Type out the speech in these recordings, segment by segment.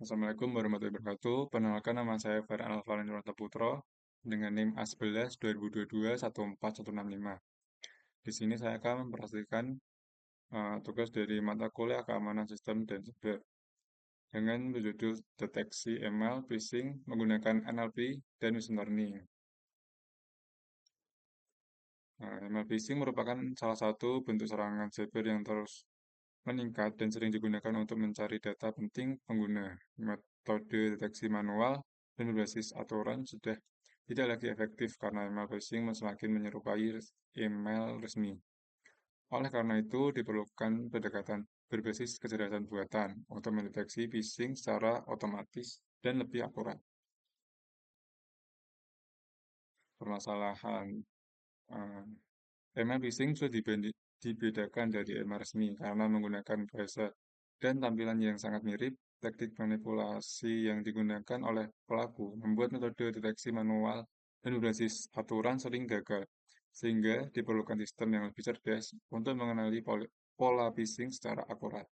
Assalamualaikum warahmatullahi wabarakatuh. Perkenalkan nama saya Farhan Alvaro Putro dengan NIM A11 2022 14165. Di sini saya akan mempresentasikan tugas dari mata kuliah Keamanan Sistem dan Siber dengan berjudul Deteksi Email Phishing menggunakan NLP dan Machine Learning. Email phishing merupakan salah satu bentuk serangan cyber yang terus meningkat dan sering digunakan untuk mencari data penting pengguna. Metode deteksi manual dan berbasis aturan sudah tidak lagi efektif karena email phishing semakin menyerupai email resmi. Oleh karena itu, diperlukan pendekatan berbasis kecerdasan buatan untuk mendeteksi phishing secara otomatis dan lebih akurat. Permasalahan eh, email phishing sudah dibedakan dari email resmi karena menggunakan bahasa dan tampilan yang sangat mirip. Teknik manipulasi yang digunakan oleh pelaku membuat metode deteksi manual dan berbasis aturan sering gagal, sehingga diperlukan sistem yang lebih cerdas untuk mengenali pola phishing secara akurat.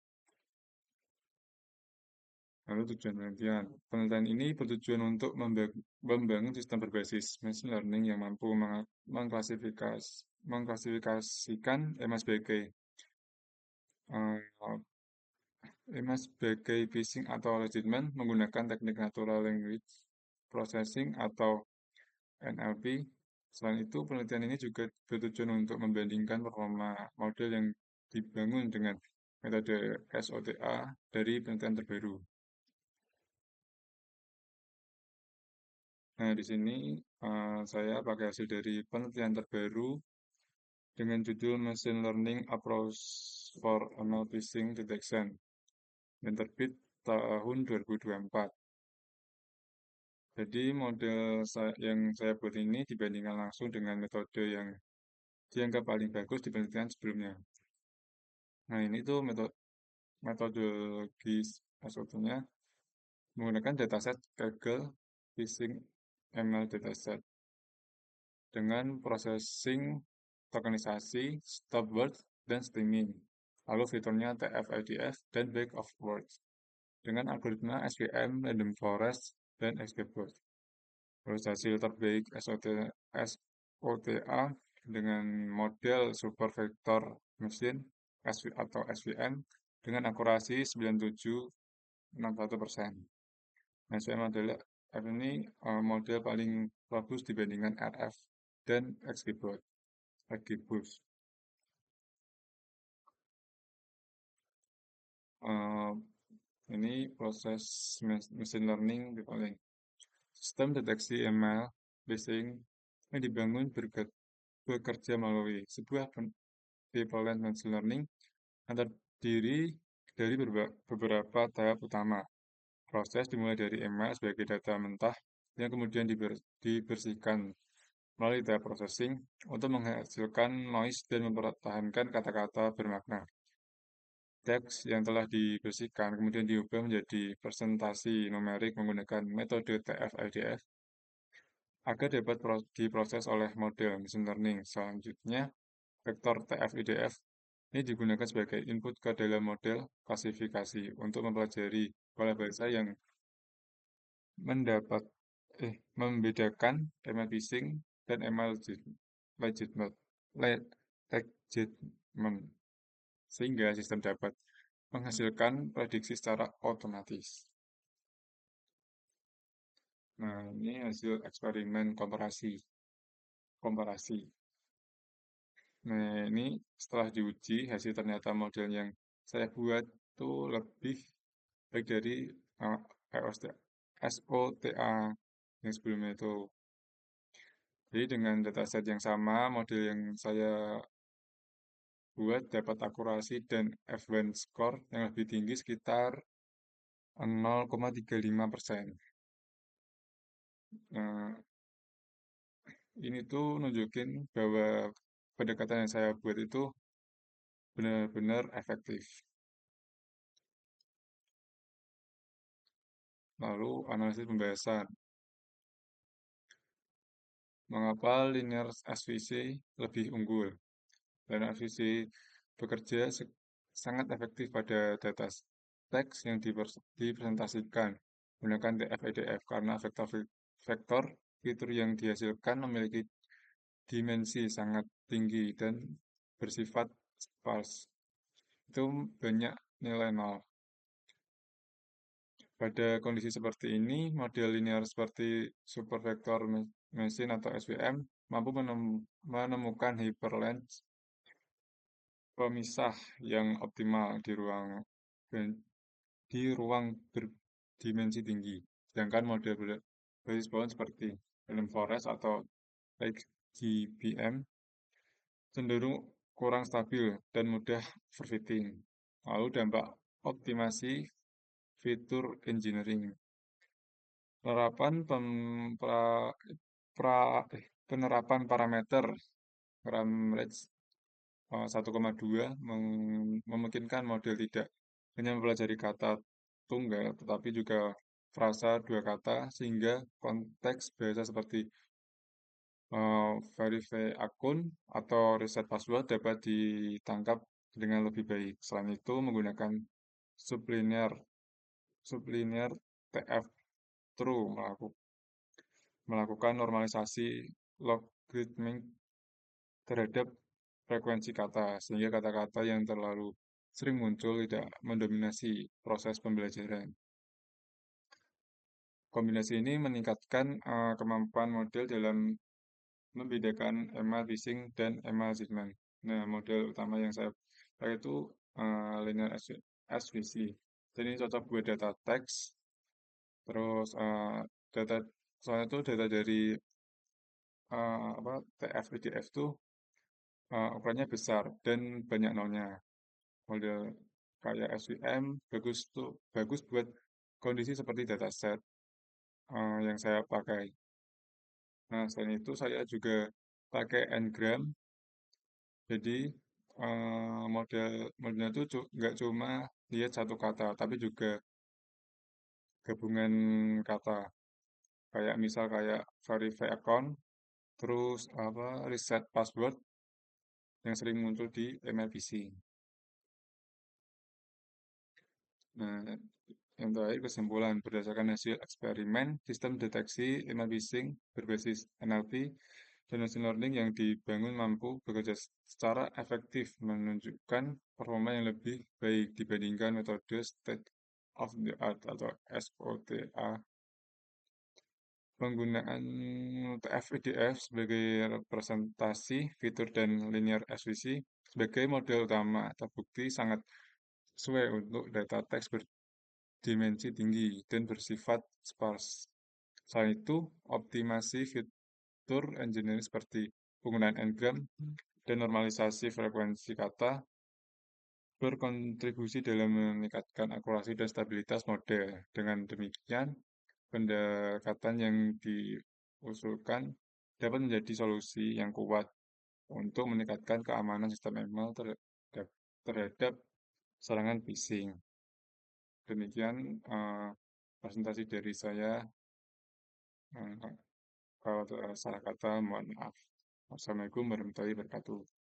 Lalu tujuan penelitian. Penelitian ini bertujuan untuk membangun sistem berbasis machine learning yang mampu mengklasifikasikan email sebagai phishing atau legitimate menggunakan teknik natural language processing atau NLP. Selain itu, penelitian ini juga bertujuan untuk membandingkan performa model yang dibangun dengan metode SOTA dari penelitian terbaru. Nah, di sini saya pakai hasil dari penelitian terbaru dengan judul Machine Learning Approach for Email Phishing Detection yang terbit tahun 2024. Jadi model yang saya buat ini dibandingkan langsung dengan metode yang dianggap paling bagus di penelitian sebelumnya. Nah, ini tuh metodologi SOT-nya menggunakan dataset Kaggle Phishing ML dataset dengan processing tokenisasi, stop word, dan streaming. Lalu fiturnya TF-IDF dan back of words dengan algoritma SVM, random forest, dan XGBoost. Terus hasil terbaik SOTA dengan model super vector machine atau SVM dengan akurasi 9761%. Nah, saya model F ini model paling bagus dibandingkan RF dan XGBoost. Ini proses machine learning paling. Sistem deteksi email phishing yang dibangun bekerja melalui sebuah pipeline machine learning yang terdiri dari beberapa tahap utama. Proses dimulai dari email sebagai data mentah yang kemudian dibersihkan melalui data processing untuk menghasilkan noise dan mempertahankan kata-kata bermakna. Teks yang telah dibersihkan kemudian diubah menjadi presentasi numerik menggunakan metode TF-IDF agar dapat diproses oleh model machine learning. Selanjutnya, vektor TF-IDF ini digunakan sebagai input ke dalam model klasifikasi untuk mempelajari pola bahasa yang membedakan email phishing dan email legitimate, legitimate, sehingga sistem dapat menghasilkan prediksi secara otomatis. Nah, ini hasil eksperimen komparasi. Nah, ini setelah diuji, hasil ternyata model yang saya buat itu lebih baik dari SOTA yang sebelumnya itu. Jadi dengan dataset yang sama, model yang saya buat dapat akurasi dan F1 score yang lebih tinggi sekitar 0,35%. Nah, ini tuh nunjukin bahwa pendekatan yang saya buat itu benar-benar efektif. Lalu analisis pembahasan. Mengapa linear SVC lebih unggul? Dan SVC bekerja sangat efektif pada teks yang dipresentasikan menggunakan TF-EDF karena vektor fitur yang dihasilkan memiliki dimensi sangat tinggi dan bersifat sparse. Itu banyak nilai nol. Pada kondisi seperti ini, model linear seperti supervector machine atau SVM mampu menemukan hyperlens pemisah yang optimal di ruang berdimensi tinggi. Sedangkan model berbasis pohon seperti Random Forest atau XGBM cenderung kurang stabil dan mudah overfitting. Lalu dampak optimasi fitur engineering. Penerapan penerapan parameter RAM range 1,2 memungkinkan model tidak hanya mempelajari kata tunggal, tetapi juga frasa dua kata, sehingga konteks bahasa seperti verify akun atau reset password dapat ditangkap dengan lebih baik. Selain itu, menggunakan sublinear sublinear TF true melakukan normalisasi logarithmic terhadap frekuensi kata, sehingga kata-kata yang terlalu sering muncul tidak mendominasi proses pembelajaran. Kombinasi ini meningkatkan kemampuan model dalam membedakan ML Phishing dan ML Zipman. Nah, model utama yang saya pakai itu linear SVC. Jadi ini cocok buat data teks, terus data soalnya itu data dari TF-PDF tuh ukurannya besar dan banyak nolnya. Model kayak SVM bagus buat kondisi seperti dataset yang saya pakai. Nah, selain itu saya juga pakai Ngram. Jadi modelnya itu nggak cuma lihat satu kata, tapi juga gabungan kata. Kayak misal kayak verify account, terus reset password yang sering muncul di email phishing. Nah, yang terakhir kesimpulan berdasarkan hasil eksperimen sistem deteksi email phishing berbasis NLP dan machine learning yang dibangun mampu bekerja secara efektif menunjukkan performa yang lebih baik dibandingkan metode state of the art atau SOTA. Penggunaan TF-IDF sebagai representasi fitur dan linear SVC sebagai model utama terbukti sangat sesuai untuk data teks berdimensi tinggi dan bersifat sparse. Selain itu, optimasi fitur engineering seperti penggunaan ngram dan normalisasi frekuensi kata berkontribusi dalam meningkatkan akurasi dan stabilitas model. Dengan demikian, pendekatan yang diusulkan dapat menjadi solusi yang kuat untuk meningkatkan keamanan sistem email terhadap serangan phishing. Demikian presentasi dari saya. Kalau salah kata, mohon maaf. Wassalamualaikum warahmatullahi wabarakatuh.